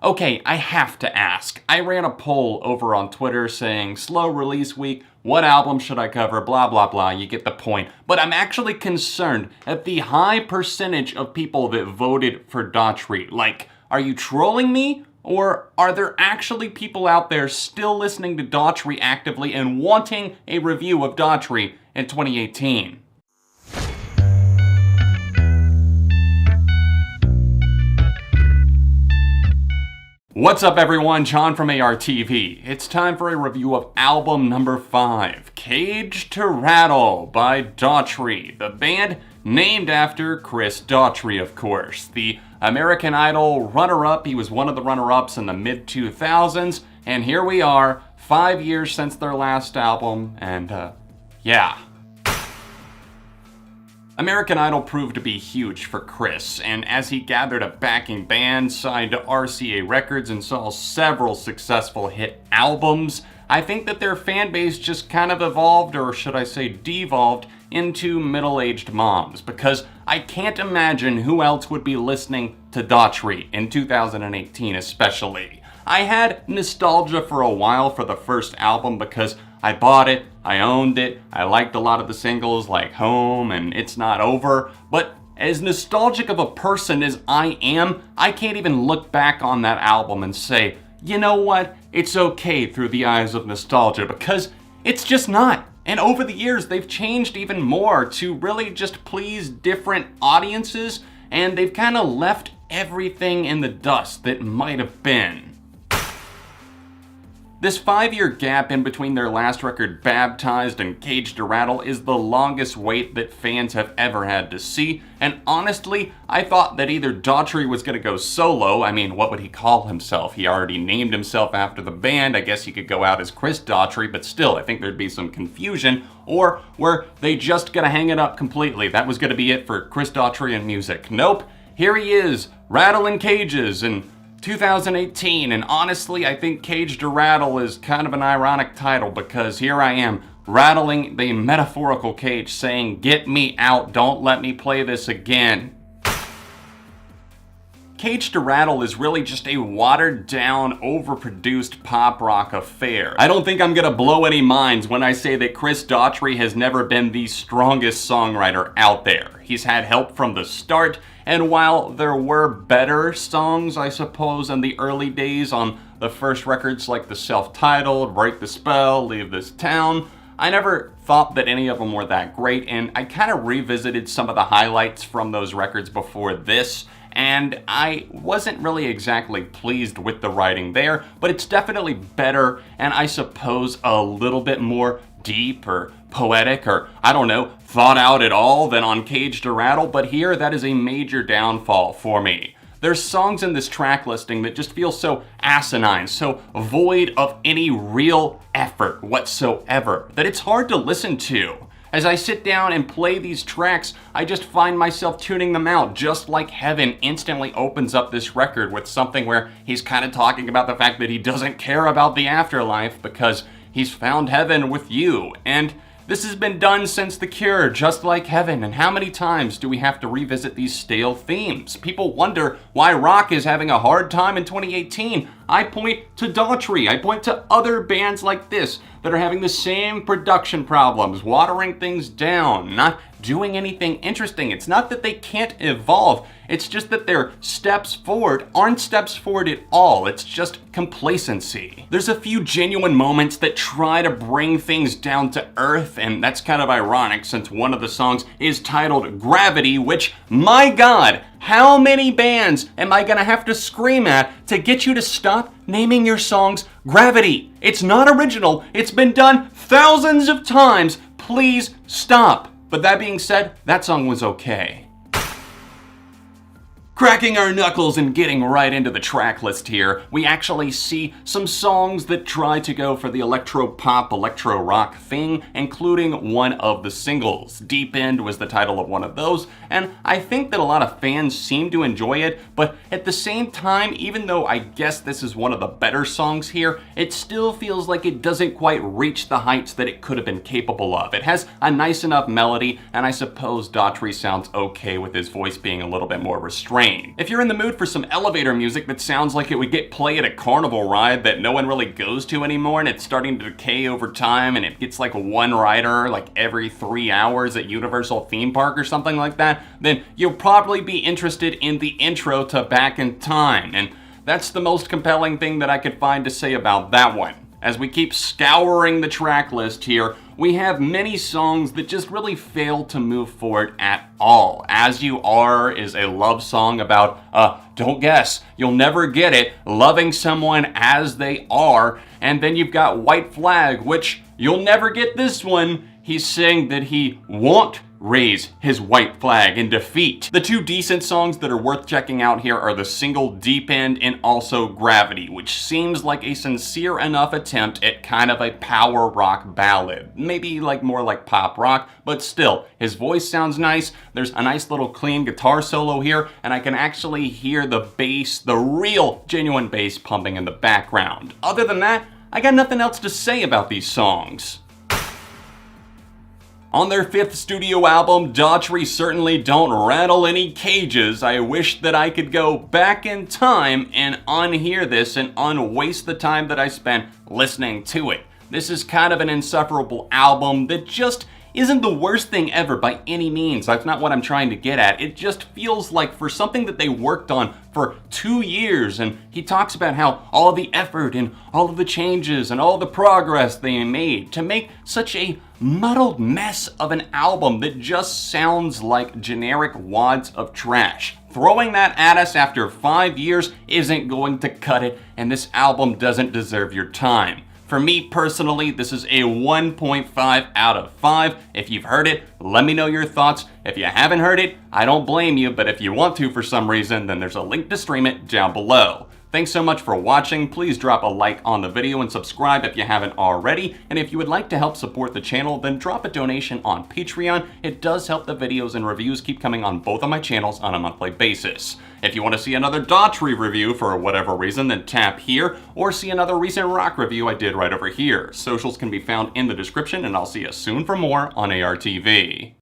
Okay, I have to ask. I ran a poll over on Twitter saying, slow release week, what album should I cover, blah blah blah, you get the point. But I'm actually concerned at the high percentage of people that voted for Daughtry. Like, are you trolling me? Or are there actually people out there still listening to Daughtry actively and wanting a review of Daughtry in 2018? What's up everyone, John from ARTV. It's time for a review of album number 5, Cage to Rattle by Daughtry, the band named after Chris Daughtry, of course. The American Idol runner-up, he was one of the runner-ups in the mid-2000s, and here we are, 5 years since their last album, and yeah. American Idol proved to be huge for Chris, and as he gathered a backing band, signed to RCA Records, and saw several successful hit albums, I think that their fan base just kind of evolved, or should I say devolved, into middle-aged moms, because I can't imagine who else would be listening to Daughtry in 2018 especially. I had nostalgia for a while for the first album because I bought it, I owned it, I liked a lot of the singles like Home and It's Not Over, but as nostalgic of a person as I am, I can't even look back on that album and say, you know what, it's okay through the eyes of nostalgia, because it's just not. And over the years, they've changed even more to really just please different audiences, and they've kind of left everything in the dust that might have been. This 5-year gap in between their last record, Baptized and Cage to Rattle, is the longest wait that fans have ever had to see, and honestly, I thought that either Daughtry was gonna go solo. I mean, what would he call himself? He already named himself after the band. I guess he could go out as Chris Daughtry, but still, I think there'd be some confusion. Or were they just gonna hang it up completely? That was gonna be it for Chris Daughtry and music. Nope, here he is, rattling cages and 2018, and honestly, I think Cage to Rattle is kind of an ironic title because here I am, rattling the metaphorical cage saying, get me out, don't let me play this again. Cage to Rattle is really just a watered down, overproduced pop rock affair. I don't think I'm gonna blow any minds when I say that Chris Daughtry has never been the strongest songwriter out there. He's had help from the start, and while there were better songs, I suppose, in the early days on the first records like the self-titled, Break the Spell, Leave This Town, I never thought that any of them were that great, and I kind of revisited some of the highlights from those records before this, and I wasn't really exactly pleased with the writing there, but it's definitely better, and I suppose a little bit more deep or poetic or, I don't know, thought out at all than on Cage to Rattle, but here that is a major downfall for me. There's songs in this track listing that just feel so asinine, so void of any real effort whatsoever, that it's hard to listen to. As I sit down and play these tracks, I just find myself tuning them out, just like Heaven instantly opens up this record with something where he's kind of talking about the fact that he doesn't care about the afterlife because he's found heaven with you. And this has been done since The Cure, just like Heaven, and how many times do we have to revisit these stale themes? People wonder why rock is having a hard time in 2018. I point to Daughtry, I point to other bands like this that are having the same production problems, watering things down, not doing anything interesting. It's not that they can't evolve, it's just that their steps forward aren't steps forward at all. It's just complacency. There's a few genuine moments that try to bring things down to earth, and that's kind of ironic since one of the songs is titled Gravity, which, my God, how many bands am I gonna have to scream at to get you to stop naming your songs Gravity? It's not original, it's been done thousands of times, please stop. But that being said, that song was okay. Cracking our knuckles and getting right into the track list here, we actually see some songs that try to go for the electro-pop, electro-rock thing, including one of the singles. Deep End was the title of one of those, and I think that a lot of fans seem to enjoy it, but at the same time, even though I guess this is one of the better songs here, it still feels like it doesn't quite reach the heights that it could have been capable of. It has a nice enough melody, and I suppose Daughtry sounds okay with his voice being a little bit more restrained, brain. If you're in the mood for some elevator music that sounds like it would get played at a carnival ride that no one really goes to anymore and it's starting to decay over time and it gets like one rider like every 3 hours at Universal Theme Park or something like that, then you'll probably be interested in the intro to Back in Time, and that's the most compelling thing that I could find to say about that one. As we keep scouring the track list here, we have many songs that just really fail to move forward at all. As You Are is a love song about, don't guess, you'll never get it, loving someone as they are. And then you've got White Flag, which you'll never get this one. He's saying that he won't raise his white flag in defeat. The two decent songs that are worth checking out here are the single Deep End and also Gravity, which seems like a sincere enough attempt at kind of a power rock ballad. Maybe like more like pop rock, but still, his voice sounds nice. There's a nice little clean guitar solo here, and I can actually hear the bass, the real genuine bass pumping in the background. Other than that, I got nothing else to say about these songs. On their 5th studio album, Daughtry certainly don't rattle any cages. I wish that I could go back in time and unhear this and unwaste the time that I spent listening to it. This is kind of an insufferable album that just isn't the worst thing ever by any means. That's not what I'm trying to get at. It just feels like for something that they worked on for 2 years, and he talks about how all the effort and all of the changes and all the progress they made to make such a muddled mess of an album that just sounds like generic wads of trash. Throwing that at us after 5 years isn't going to cut it, and this album doesn't deserve your time. For me personally, this is a 1.5 out of 5. If you've heard it, let me know your thoughts. If you haven't heard it, I don't blame you, but if you want to for some reason, then there's a link to stream it down below. Thanks so much for watching. Please drop a like on the video and subscribe if you haven't already. And if you would like to help support the channel, then drop a donation on Patreon. It does help the videos and reviews keep coming on both of my channels on a monthly basis. If you want to see another Daughtry review for whatever reason, then tap here, or see another recent rock review I did right over here. Socials can be found in the description, and I'll see you soon for more on ARTV.